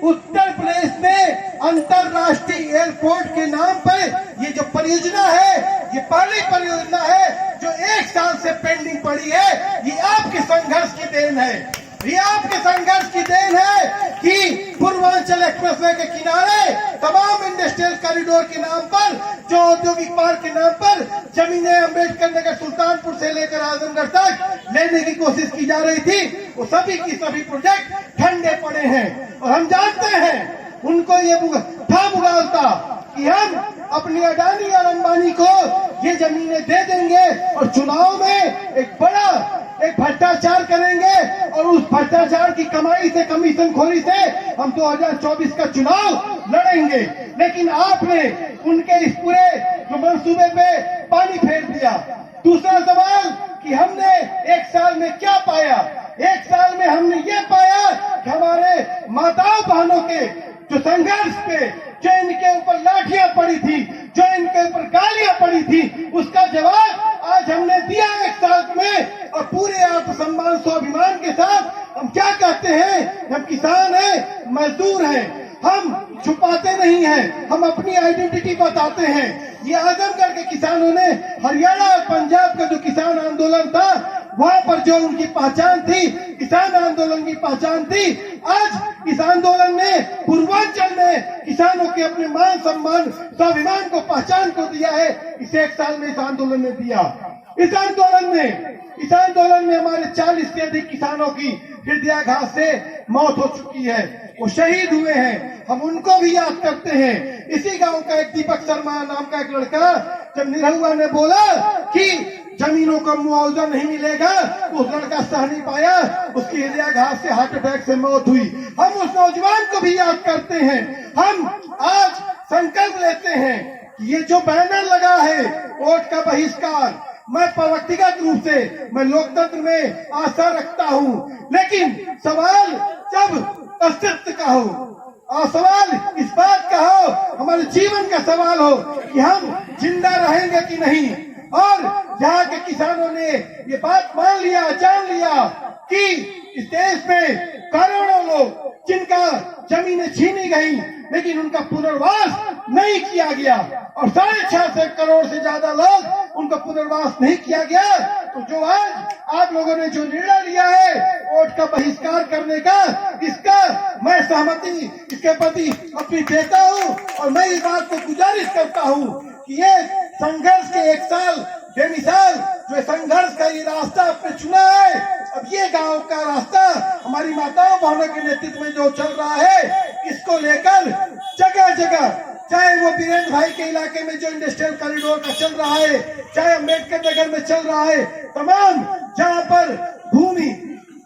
उत्तर प्रदेश में अंतरराष्ट्रीय एयरपोर्ट के नाम पर ये जो परियोजना है, ये पहली परियोजना है जो 1 साल से पेंडिंग पड़ी है। ये आपके संघर्ष की देन है, ये आपके संघर्ष की देन है कि पूर्वांचल एक्सप्रेसवे के किनारे तमाम इंडस्ट्रियल कॉरिडोर के नाम पर, जो औद्योगिक पार्क के नाम पर जमीनें अम्बेडकर नगर सुल्तानपुर से लेकर आजमगढ़ तक लेने की कोशिश की जा रही थी, वो सभी की सभी प्रोजेक्ट ठंडे पड़े हैं। और हम जानते हैं उनको ये था उगालता कि हम अपनी अडानी और अंबानी को ये जमीनें दे देंगे और चुनाव में एक बड़ा भ्रष्टाचार करेंगे और उस भ्रष्टाचार की कमाई से, कमीशन खोरी से हम 2024 का चुनाव लड़ेंगे। लेकिन आपने उनके इस पूरे जो मंसूबे पे पानी फेर दिया। दूसरा सवाल कि हमने 1 साल में क्या पाया? 1 साल में हमने ये पाया कि हमारे माताओं बहनों के जो संघर्ष पे, जो इनके ऊपर लाठियां पड़ी थी, जो इनके ऊपर गालियां पड़ी थी, उसका जवाब आज हमने दिया 1 साल में। और पूरे आत्मसम्मान स्वाभिमान के साथ हम क्या कहते हैं? हम किसान हैं, मजदूर हैं, हम छुपाते नहीं हैं, हम अपनी आइडेंटिटी बताते हैं। ये आजमगढ़ के किसानों ने हरियाणा और पंजाब का जो किसान आंदोलन था, वहाँ पर जो उनकी पहचान थी, किसान आंदोलन की पहचान थी, आज इस आंदोलन ने पूर्वांचल में किसानों के अपने मान सम्मान स्वाभिमान को, पहचान को दिया है। इस 1 साल में इस आंदोलन ने दिया। इस आंदोलन में हमारे 40 से अधिक किसानों की हृदयाघात से मौत हो चुकी है, वो शहीद हुए हैं। हम उनको भी याद करते हैं। इसी गांव का एक दीपक शर्मा नाम का एक लड़का जब निरहुआ ने बोला कि जमीनों का मुआवजा नहीं मिलेगा, उस लड़का सह नहीं पाया, उसकी हृदयाघात से, हार्ट अटैक से मौत हुई। हम उस नौजवान को भी याद करते हैं। हम आज संकल्प लेते हैं कि ये जो बैनर लगा है वोट का बहिष्कार, मैं व्यक्तिगत रूप से मैं लोकतंत्र में आशा रखता हूं, लेकिन सवाल जब अस्तित्व का हो और सवाल इस बात का हो, हमारे जीवन का सवाल हो कि हम जिंदा रहेंगे कि नहीं। और यहाँ के किसानों ने ये बात मान लिया, जान लिया कि इस देश में करोड़ों लोग जिनका जमीनें छीनी गई, लेकिन उनका पुनर्वास नहीं किया गया, और 6.5 करोड़ से ज्यादा लोग उनका पुनर्वास नहीं किया गया। तो जो आज आप लोगों ने जो निर्णय लिया है वोट का बहिष्कार करने का, इसका मैं सहमति इसके प्रति अपनी देता हूँ। और मैं इस बात को गुजारिश करता हूँ कि ये संघर्ष के 1 साल बेमिसाल जो संघर्ष का ये रास्ता आपने चुना है, अब ये गांव का रास्ता हमारी माताओं बहनों के नेतृत्व में जो चल रहा है, इसको लेकर जगह जगह, चाहे वो वीरेंद्र भाई के इलाके में जो इंडस्ट्रियल कॉरिडोर का चल रहा है, चाहे अम्बेडकर नगर में चल रहा है, तमाम जहाँ पर भूमि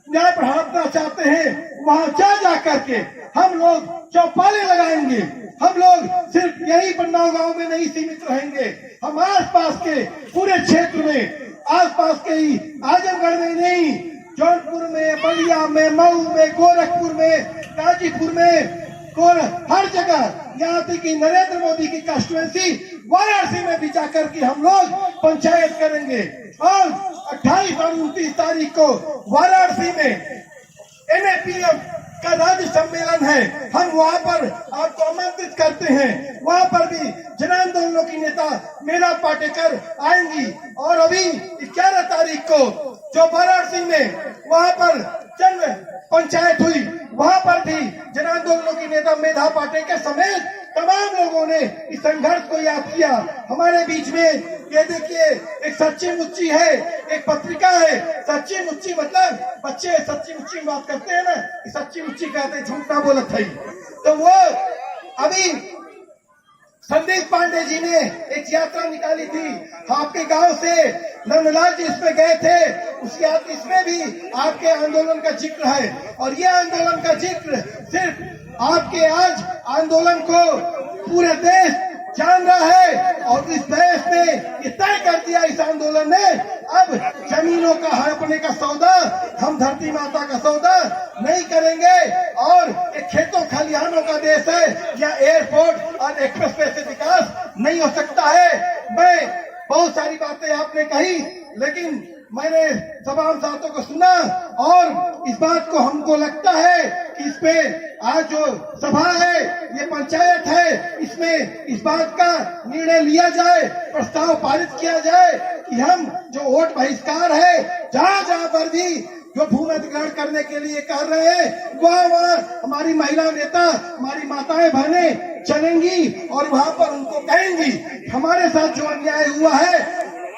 जहाँ पर हड़पना चाहते हैं, वहाँ जा करके हम लोग चौपाले लगाएंगे। हम लोग सिर्फ यही बन्नाव गांव में नहीं सीमित रहेंगे, हम आसपास के पूरे क्षेत्र में, आसपास के ही आजमगढ़ में नहीं, जौनपुर में, बलिया में, मऊ में, गोरखपुर में, गाजीपुर में, हर जगह, यहाँ तक कि नरेंद्र मोदी की कॉन्स्टिट्यूएंसी वाराणसी में भी जाकर के हम लोग पंचायत करेंगे। और 28 और 29 तारीख को वाराणसी में NAPM का राज्य सम्मेलन है, हम वहाँ पर आपको आमंत्रित करते हैं। वहाँ पर भी जन आंदोलनों की नेता मेधा पाटेकर आएंगी। और अभी 11 तारीख को जो वाराणसी में वहाँ पर जन पंचायत हुई, वहाँ पर भी जन आंदोलनों की नेता मेधा पाटेकर समेत तमाम लोगों ने इस संघर्ष को याद किया। हमारे बीच में ये देखिए एक सच्ची मुच्ची है, एक पत्रिका है। सच्ची मुच्ची मतलब बच्चे सच्ची मुच्ची बात करते हैं ना, सच्ची मुच्ची कहते हैं, झूठ ना बोलत है। तो वो अभी संदीप पांडे जी ने एक यात्रा निकाली थी आपके गांव से, नंदलाल जी इसमें गए थे, उस इसमें भी आपके आंदोलन का जिक्र है। और ये आंदोलन का जिक्र सिर्फ आपके आज आंदोलन को पूरे देश जान रहा है, और इस देश ने ये तय कर दिया इस आंदोलन ने, अब जमीनों का हड़पने का सौदा हम धरती माता का सौदा नहीं करेंगे। और एक खेतों खलिहानों का देश है, या एयरपोर्ट और एक्सप्रेसवे से विकास नहीं हो सकता है। मैं बहुत सारी बातें आपने कही, लेकिन मैंने तमाम साथों को सुना और इस बात को हमको लगता है कि इस पे आज जो सभा है, ये पंचायत है, इसमें इस बात का निर्णय लिया जाए, प्रस्ताव पारित किया जाए कि हम जो वोट बहिष्कार है, जहाँ जहाँ पर भी जो भूमि अधिग्रहण करने के लिए कर रहे हैं, वहाँ हमारी महिला नेता, हमारी माताएं बहनें चलेंगी और वहाँ पर उनको कहेंगी हमारे साथ जो अन्याय हुआ है,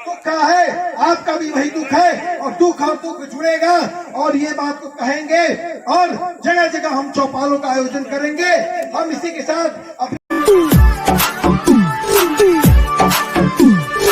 दुख का है, आपका भी वही दुख है और दुख जुड़ेगा और ये बात को कहेंगे और जगह जगह हम चौपालों का आयोजन करेंगे। हम इसी के साथ